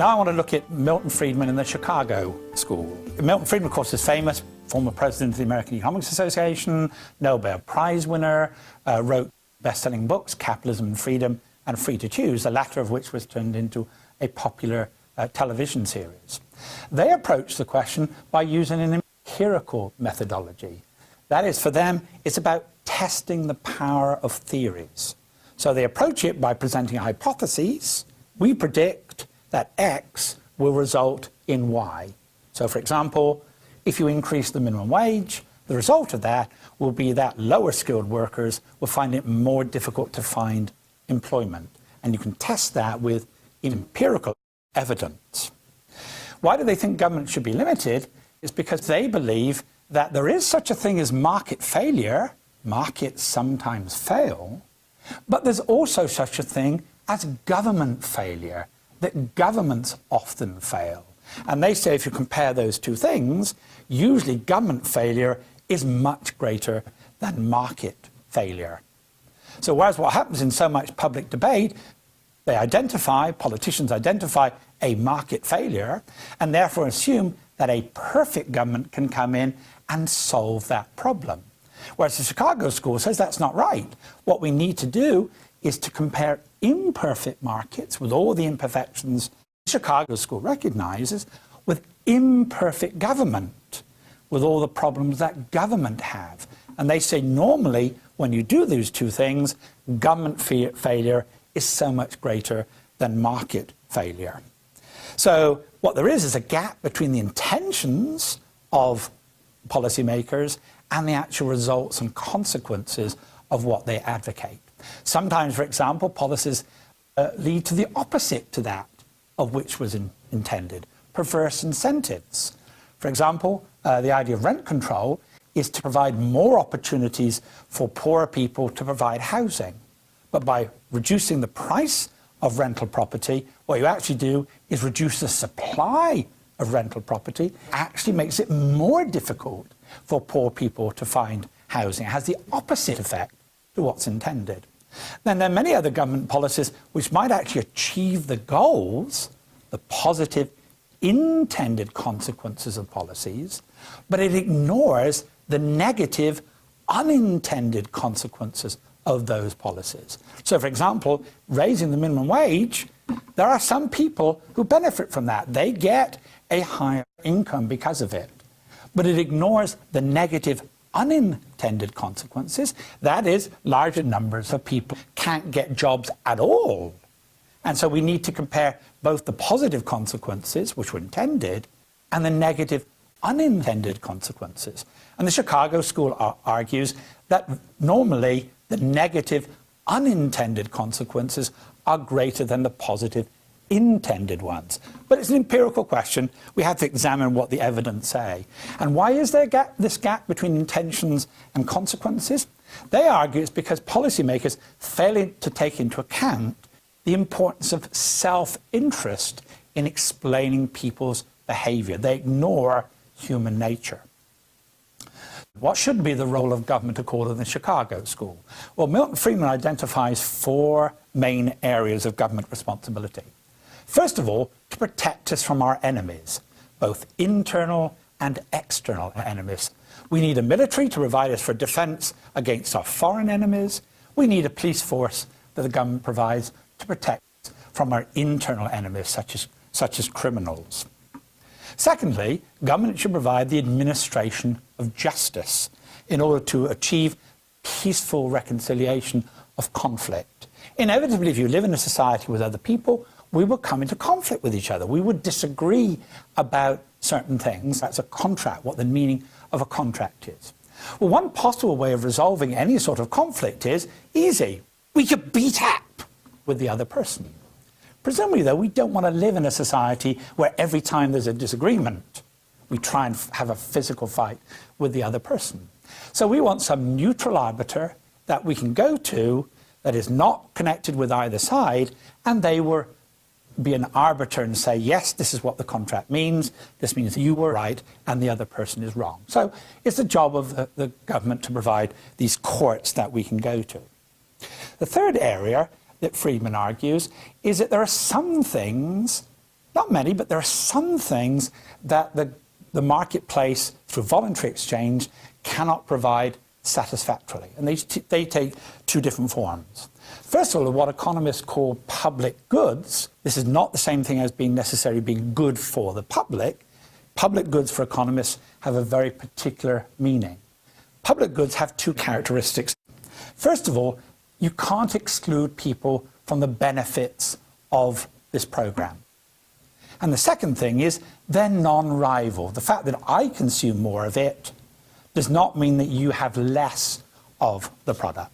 Now I want to look at Milton Friedman and the Chicago School. Milton Friedman, of course, is famous, former president of the American Economics Association, Nobel Prize winner, wrote best-selling books, Capitalism and Freedom and Free to Choose, the latter of which was turned into a popular television series. They approach the question by using an empirical methodology. That is, for them, it's about testing the power of theories. So they approach it by presenting hypotheses. We predict that X will result in Y. So, for example, if you increase the minimum wage, the result of that will be that lower-skilled workers will find it more difficult to find employment. And you can test that with empirical evidence. Why do they think government should be limited? It's because they believe that there is such a thing as market failure. Markets sometimes fail. But there's also such a thing as government failure, that governments often fail. And they say if you compare those two things, usually government failure is much greater than market failure. So whereas what happens in so much public debate, politicians identify a market failure and therefore assume that a perfect government can come in and solve that problem. Whereas the Chicago School says that's not right. What we need to do is to compare imperfect markets with all the imperfections the Chicago School recognizes with imperfect government, with all the problems that government have. And they say normally when you do those two things, government failure is so much greater than market failure. So what there is a gap between the intentions of policymakers and the actual results and consequences of what they advocate. Sometimes, for example, policies lead to the opposite to that of which was intended, perverse incentives. For example, the idea of rent control is to provide more opportunities for poorer people to provide housing. But by reducing the price of rental property, what you actually do is reduce the supply of rental property, actually makes it more difficult for poor people to find housing. It has the opposite effect to what's intended. Then there are many other government policies which might actually achieve the goals, the positive intended consequences of policies, but it ignores the negative unintended consequences of those policies. So, for example, raising the minimum wage, there are some people who benefit from that. They get a higher income because of it. But it ignores the negative unintended consequences. That is, larger numbers of people can't get jobs at all. And so we need to compare both the positive consequences, which were intended, and the negative unintended consequences. And the Chicago School argues that normally the negative unintended consequences are greater than the positive intended ones. But it's an empirical question. We have to examine what the evidence say. And why is there this gap between intentions and consequences? They argue it's because policymakers fail to take into account the importance of self-interest in explaining people's behavior. They ignore human nature. What should be the role of government according to the Chicago School? Well, Milton Friedman identifies 4 main areas of government responsibility. First of all, to protect us from our enemies, both internal and external enemies. We need a military to provide us for defense against our foreign enemies. We need a police force that the government provides to protect us from our internal enemies, such as criminals. Secondly, government should provide the administration of justice in order to achieve peaceful reconciliation of conflict. Inevitably, if you live in a society with other people, we will come into conflict with each other. We would disagree about certain things. That's a contract, what the meaning of a contract is. Well, one possible way of resolving any sort of conflict is easy. We could beat up with the other person. Presumably, though, we don't want to live in a society where every time there's a disagreement, we try and have a physical fight with the other person. So we want some neutral arbiter that we can go to that is not connected with either side, and they will be an arbiter and say, yes, this is what the contract means. This means you were right and the other person is wrong. So it's the job of the government to provide these courts that we can go to. The third area that Friedman argues is that there are some things Not many, but there are some things that the marketplace, through voluntary exchange, cannot provide satisfactorily. And they take two different forms. First of all, what economists call public goods. This is not the same thing as being necessarily being good for the public. Public goods for economists have a very particular meaning. Public goods have two characteristics. First of all, you can't exclude people from the benefits of this program. And the second thing is they're non-rival. The fact that I consume more of it does not mean that you have less of the product.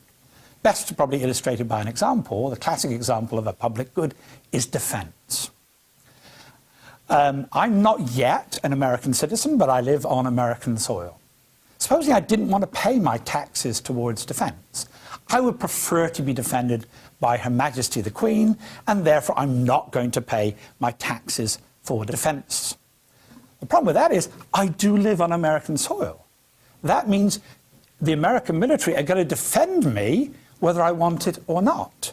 Best probably illustrated by an example. The classic example of a public good is defense. I'm not yet an American citizen, but I live on American soil. Supposing I didn't want to pay my taxes towards defense, I would prefer to be defended by Her Majesty the Queen, and therefore I'm not going to pay my taxes for defense. The problem with that is I do live on American soil. That means the American military are going to defend me whether I want it or not.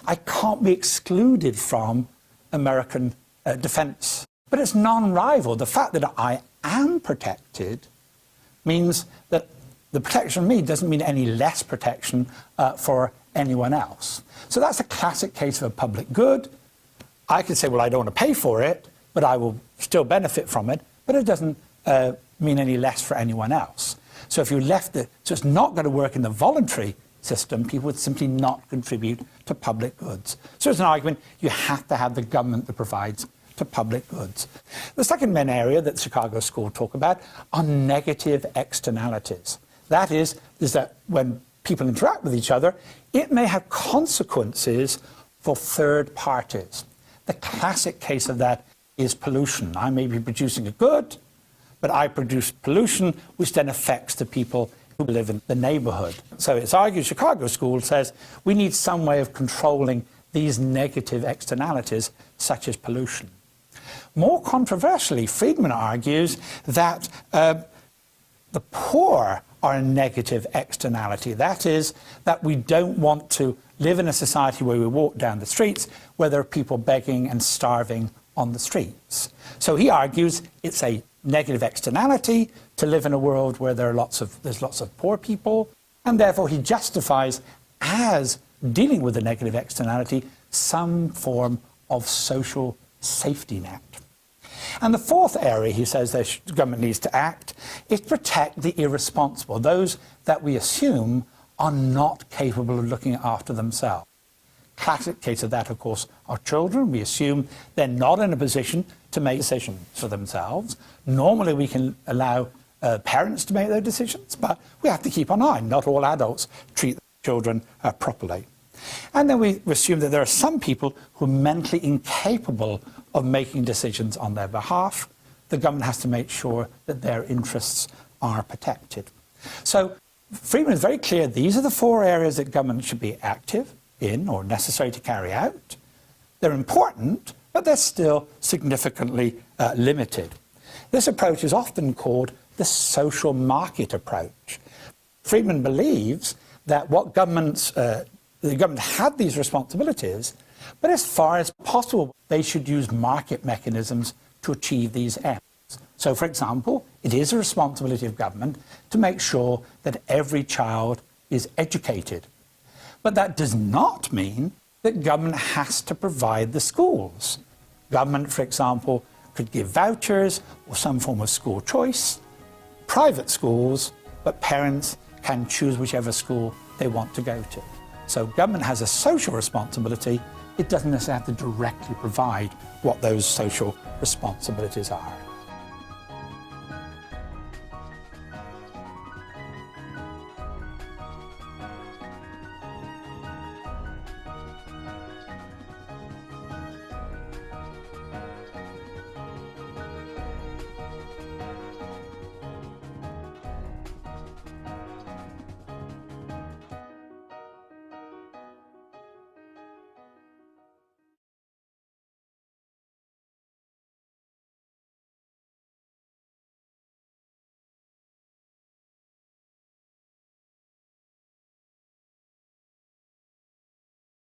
I can't be excluded from American defense. But it's non-rival. The fact that I am protected means that the protection of me doesn't mean any less protection for anyone else. So that's a classic case of a public good. I could say, well, I don't want to pay for it, but I will still benefit from it, but it doesn't mean any less for anyone else. So if you left it, so it's not going to work in the voluntary system, people would simply not contribute to public goods. So it's an argument you have to have the government that provides to public goods. The second main area that Chicago School talk about are negative externalities. That is that when people interact with each other, it may have consequences for third parties. The classic case of that is pollution. I may be producing a good, but I produce pollution, which then affects the people who live in the neighborhood. So it's argued, Chicago School says, we need some way of controlling these negative externalities, such as pollution. More controversially, Friedman argues that the poor are a negative externality. That is, that we don't want to live in a society where we walk down the streets where there are people begging and starving on the streets. So he argues it's a negative externality to live in a world where there's lots of poor people, and therefore he justifies as dealing with the negative externality some form of social safety net. And the fourth area he says the government needs to act is protect the irresponsible, those that we assume are not capable of looking after themselves. Classic case of that, of course, are children. We assume they're not in a position to make decisions for themselves. Normally we can allow parents to make those decisions, but we have to keep an eye. Not all adults treat children properly. And then we assume that there are some people who are mentally incapable of making decisions on their behalf. The government has to make sure that their interests are protected. So Friedman is very clear, these are the four areas that government should be active in or necessary to carry out. They're important, but they're still significantly limited. This approach is often called the social market approach. Friedman believes that what the government had these responsibilities, but as far as possible, they should use market mechanisms to achieve these ends. So, for example, it is a responsibility of government to make sure that every child is educated. But that does not mean that government has to provide the schools. Government, for example, could give vouchers or some form of school choice, private schools, but parents can choose whichever school they want to go to. So government has a social responsibility. It doesn't necessarily have to directly provide what those social responsibilities are.